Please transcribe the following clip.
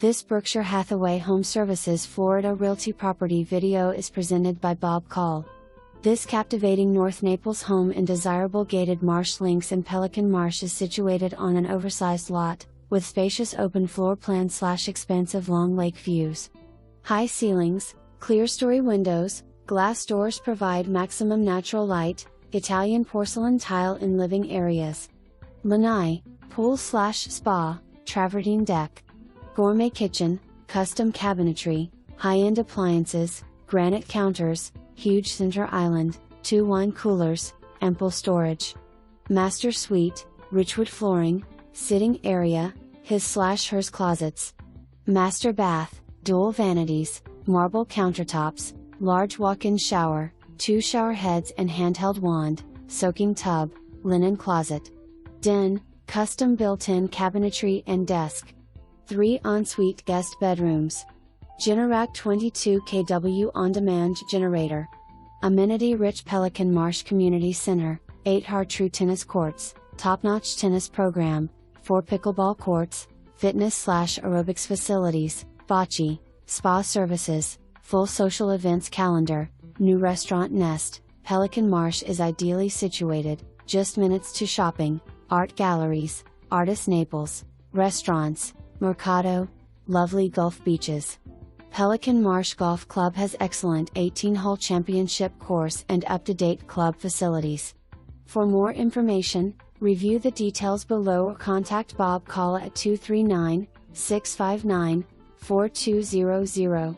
This Berkshire Hathaway HomeServices Florida Realty property video is presented by Bob Call. This captivating North Naples home in desirable gated marsh links in Pelican Marsh is situated on an oversized lot, with spacious open floor plan / expansive long lake views. High ceilings, clear story windows, glass doors provide maximum natural light, Italian porcelain tile in living areas. Lanai, pool / spa, travertine deck. Gourmet kitchen, custom cabinetry, high-end appliances, granite counters, huge center island, 2 wine coolers, ample storage. Master suite, richwood flooring, sitting area, his/hers closets. Master bath, dual vanities, marble countertops, large walk-in shower, 2 shower heads and handheld wand, soaking tub, linen closet. Den, custom built-in cabinetry and desk. 3 ensuite guest bedrooms. Generac 22 kW on-demand generator. Amenity-rich Pelican Marsh Community Center, 8 True tennis courts, top-notch tennis program, 4 pickleball courts, fitness/aerobics facilities, bocce, spa services, full social events calendar, new restaurant Nest. Pelican Marsh is ideally situated, just minutes to shopping, art galleries, Artist Naples, restaurants, Mercado, lovely Gulf beaches. Pelican Marsh Golf Club has excellent 18-hole championship course and up-to-date club facilities. For more information, review the details below or contact Bob Call at 239-659-4200.